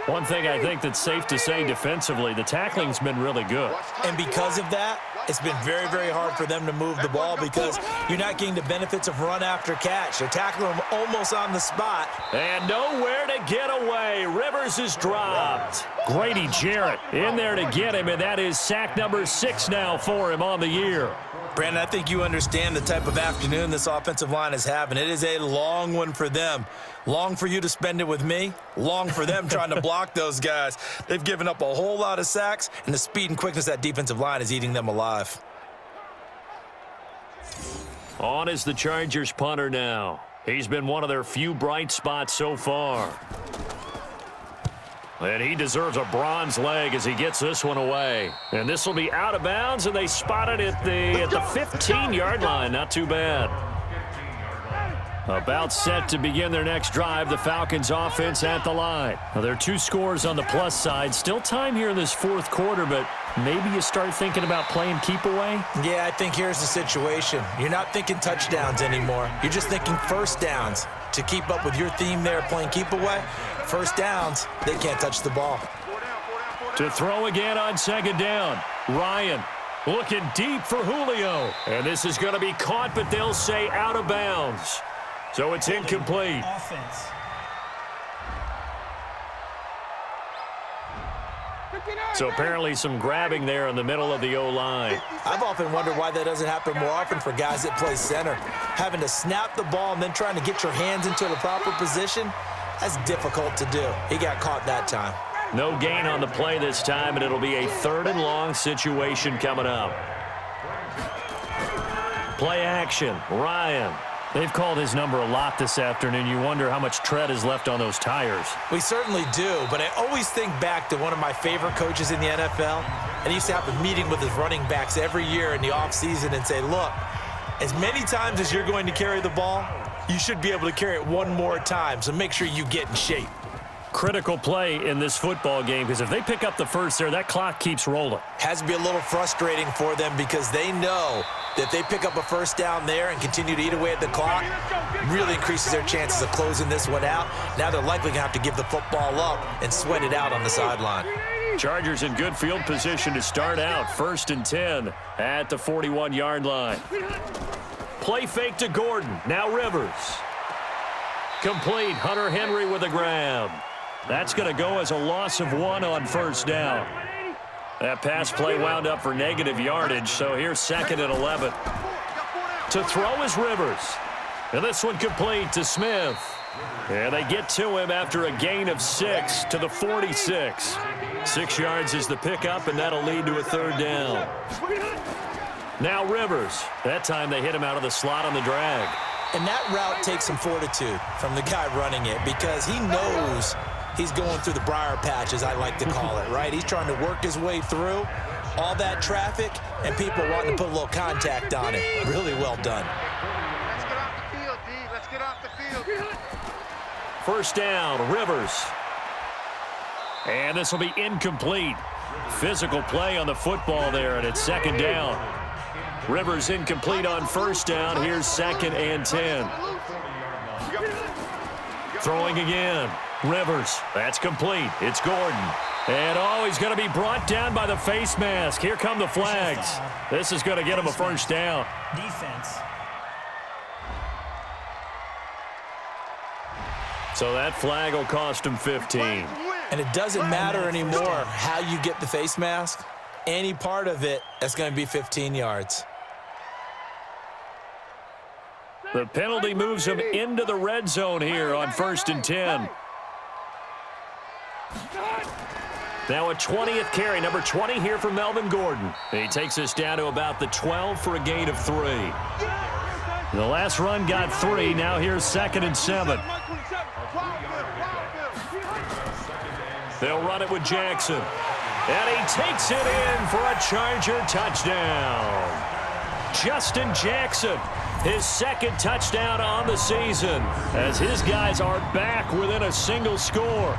One thing I think that's safe to say defensively, the tackling's been really good. And because of that, it's been very, very hard for them to move the ball because you're not getting the benefits of run after catch. They're tackling them almost on the spot. And nowhere to get away. Rivers is dropped. Grady Jarrett in there to get him, and that is sack number 6 now for him on the year. Brandon, I think you understand the type of afternoon this offensive line is having. It is a long one for them. Long for you to spend it with me. Long for them trying to block those guys. They've given up a whole lot of sacks, and the speed and quickness of that defensive line is eating them alive. On is the Chargers punter now. He's been one of their few bright spots so far. And he deserves a bronze leg as he gets this one away. And this will be out of bounds, and they spot it at the 15-yard line. Not too bad. About set to begin their next drive, the Falcons offense at the line. Now, there are 2 scores on the plus side. Still time here in this 4th quarter, but maybe you start thinking about playing keep away? Yeah, I think here's the situation. You're not thinking touchdowns anymore. You're just thinking first downs. To keep up with your theme there, playing keep away, first downs, they can't touch the ball. To throw again on 2nd down, Ryan looking deep for Julio. And this is going to be caught, but they'll say out of bounds. So it's incomplete. Offense. So apparently some grabbing there in the middle of the O-line. I've often wondered why that doesn't happen more often for guys that play center. Having to snap the ball and then trying to get your hands into the proper position, that's difficult to do. He got caught that time. No gain on the play this time, and it'll be a 3rd and long situation coming up. Play action, Ryan. They've called his number a lot this afternoon. You wonder how much tread is left on those tires. We certainly do, but I always think back to one of my favorite coaches in the NFL, and he used to have a meeting with his running backs every year in the offseason and say, look, as many times as you're going to carry the ball, you should be able to carry it one more time, so make sure you get in shape. Critical play in this football game, because if they pick up the first there, that clock keeps rolling. Has to be a little frustrating for them because they know that if they pick up a first down there and continue to eat away at the clock, really increases their chances of closing this one out. Now they're likely going to have to give the football up and sweat it out on the sideline. Chargers in good field position to start out. 1st and 10 at the 41-yard line. Play fake to Gordon. Now Rivers. Complete. Hunter Henry with a grab. That's going to go as a loss of 1 on first down. That pass play wound up for negative yardage, so here's 2nd and 11. To throw is Rivers. And this one complete to Smith. And they get to him after a gain of 6 to the 46. 6 yards is the pickup, and that'll lead to a 3rd down. Now Rivers. That time they hit him out of the slot on the drag. And that route takes some fortitude from the guy running it because he knows he's going through the briar patch, as I like to call it, right? He's trying to work his way through all that traffic and people wanting to put a little contact on it. Really well done. Let's get off the field, D. Let's get off the field. First down, Rivers. And this will be incomplete. Physical play on the football there, and it's 2nd down. Rivers incomplete on first down. Here's 2nd and 10. Throwing again. Rivers. That's complete. It's Gordon. And he's going to be brought down by the face mask. Here come the flags. This is going to get him a first down. Defense. So that flag will cost him 15. And it doesn't matter anymore how you get the face mask. Any part of it, that's going to be 15 yards. The penalty moves him into the red zone here on 1st and 10. Now a 20th carry, number 20 here for Melvin Gordon. He takes us down to about the 12 for a gain of 3. The last run got 3. Now here's 2nd and 7. They'll run it with Jackson. And he takes it in for a Charger touchdown. Justin Jackson, his second touchdown on the season, as his guys are back within a single score.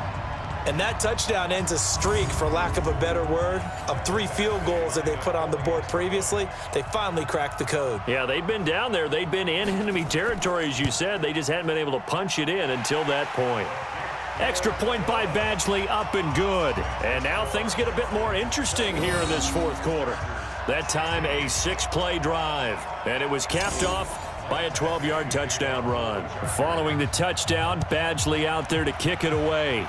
And that touchdown ends a streak, for lack of a better word, of 3 field goals that they put on the board previously. They finally cracked the code. Yeah, they've been down there. They've been in enemy territory, as you said. They just hadn't been able to punch it in until that point. Extra point by Badgley, up and good. And now things get a bit more interesting here in this fourth quarter. That time a 6-play drive, and it was capped off by a 12-yard touchdown run. Following the touchdown, Badgley out there to kick it away.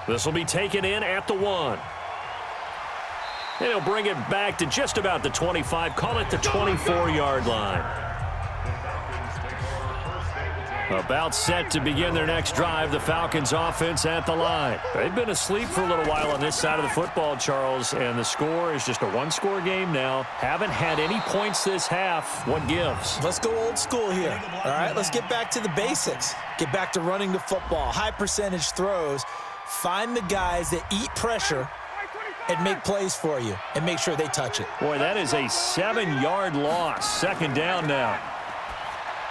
This will be taken in at the 1. And he'll bring it back to just about the 25, call it the 24-yard line. About set to begin their next drive, the Falcons offense at the line. They've been asleep for a little while on this side of the football, Charles, and the score is just a 1-score game now. Haven't had any points this half. What gives? Let's go old school here. All right, let's get back to the basics. Get back to running the football, high percentage throws. Find the guys that eat pressure and make plays for you and make sure they touch it. Boy, that is a 7-yard loss. Second down now.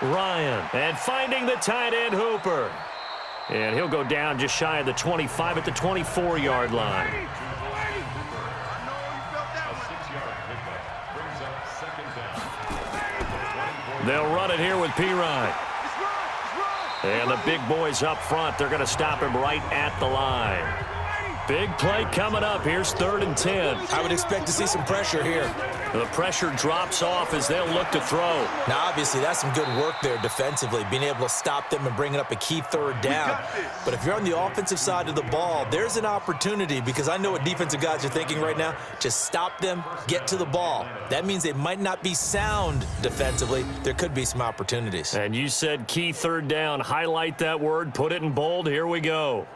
Ryan, and finding the tight end Hooper. And he'll go down just shy of the 25 at the 24-yard line. A 6-yard pickup brings up second down. They'll run it here with Pirine. And the big boys up front, they're going to stop him right at the line. Big play coming up. Here's 3rd and 10. I would expect to see some pressure here. The pressure drops off as they'll look to throw. Now, obviously, that's some good work there defensively, being able to stop them and bringing up a key 3rd down. But if you're on the offensive side of the ball, there's an opportunity, because I know what defensive guys are thinking right now. Just stop them, get to the ball. That means they might not be sound defensively. There could be some opportunities. And you said key 3rd down. Highlight that word, put it in bold. Here we go.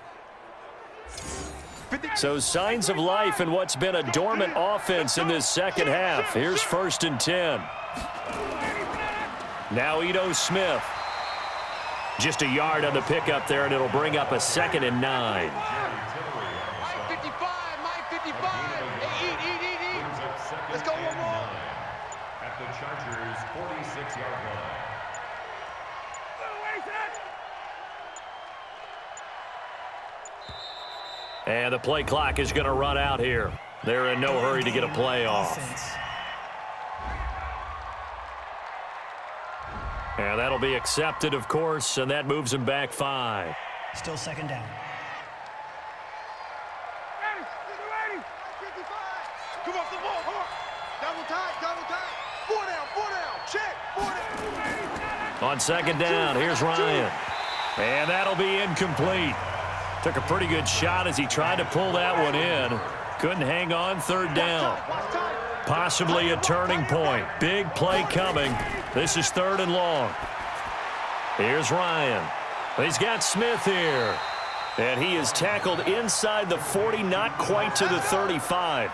So signs of life in what's been a dormant offense in this second half. Here's 1st and 10. Now Ito Smith. Just a yard on the pickup there, and it'll bring up a 2nd and 9. Mike 55, Mike 55. Hey, eat. Let's go one more. At the Chargers' 46-yard line. And the play clock is going to run out here. They're in no hurry to get a play off. And that'll be accepted, of course, and that moves them back 5. Still second down. Come off the ball, come on. Double tight. 4 down, check, 4 down. On second down, here's Ryan. And that'll be incomplete. Took a pretty good shot as he tried to pull that one in. Couldn't hang on. 3rd down. Possibly a turning point. Big play coming. This is 3rd and long. Here's Ryan. He's got Smith here. And he is tackled inside the 40, not quite to the 35.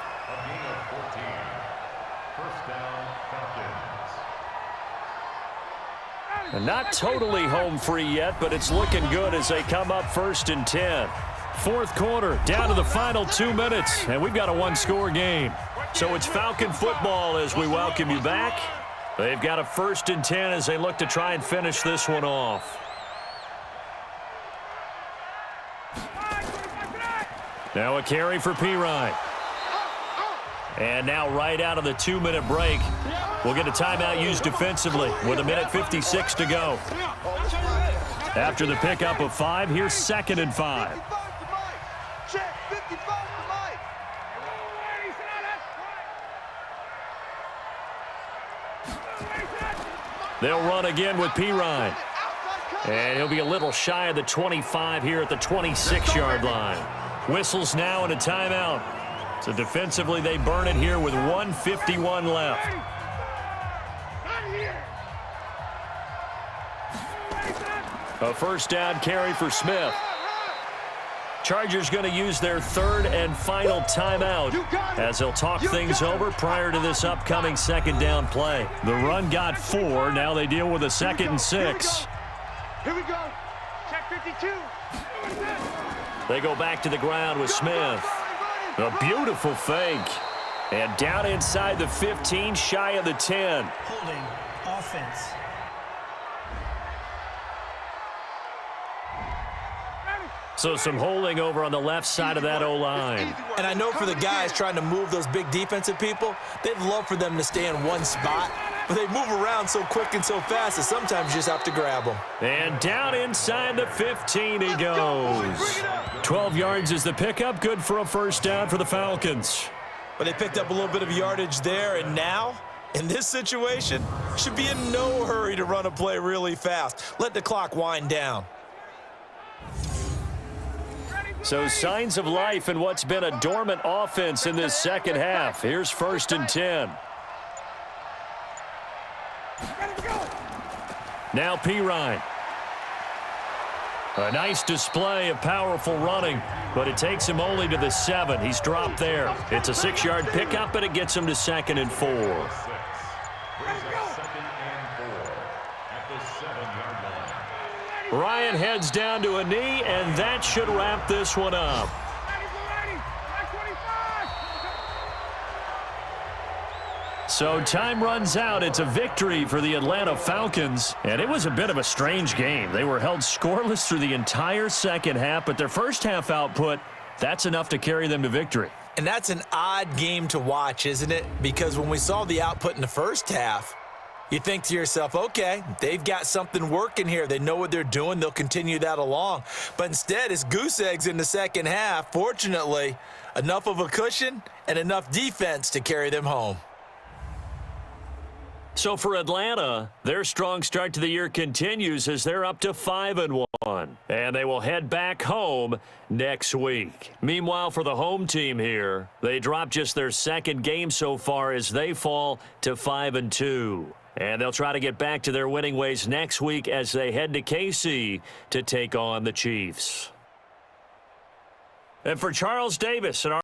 And not totally home free yet, but it's looking good as they come up 1st and 10. Fourth quarter, down to the final 2 minutes, and we've got a 1-score game. So it's Falcon football as we welcome you back. They've got a 1st and 10 as they look to try and finish this one off. Now a carry for Pirine. And now right out of the 2-minute break, we'll get a timeout used defensively with 1:56 to go. After the pickup of 5, here's 2nd and 5. They'll run again with Pirine. And he'll be a little shy of the 25 here at the 26-yard line. Whistles now and a timeout. So defensively, they burn it here with 1:51 left. A 1st down carry for Smith. Chargers going to use their 3rd and final timeout as they'll talk things over prior to this upcoming 2nd down play. The run got 4. Now they deal with a 2nd and 6. Here we go. Check 52. They go back to the ground with Smith. A beautiful fake. And down inside the 15, shy of the 10. Holding. Offense. So some holding over on the left side of that O-line. And I know for the guys trying to move those big defensive people, they'd love for them to stay in one spot, but they move around so quick and so fast that sometimes you just have to grab them. And down inside the 15 he goes. 12 yards is the pickup, good for a first down for the Falcons. But they picked up a little bit of yardage there, and now, in this situation, should be in no hurry to run a play really fast. Let the clock wind down. So signs of life in what's been a dormant offense in this second half. Here's 1st and 10. Now Pirine. A nice display of powerful running, but it takes him only to the 7. He's dropped there. It's a 6-yard pickup, and it gets him to 2nd and 4. Brings up 2nd and 4 at the 7-yard line. Ryan heads down to a knee, and that should wrap this one up. So time runs out. It's a victory for the Atlanta Falcons, and it was a bit of a strange game. They were held scoreless through the entire second half, but their first half output, that's enough to carry them to victory. And that's an odd game to watch, isn't it? Because when we saw the output in the first half, you think to yourself, okay, they've got something working here. They know what they're doing. They'll continue that along. But instead, it's goose eggs in the second half. Fortunately, enough of a cushion and enough defense to carry them home. So for Atlanta, their strong start to the year continues as they're up to 5-1. And they will head back home next week. Meanwhile, for the home team here, they dropped just their second game so far as they fall to 5-2. And they'll try to get back to their winning ways next week as they head to KC to take on the Chiefs. And for Charles Davis and our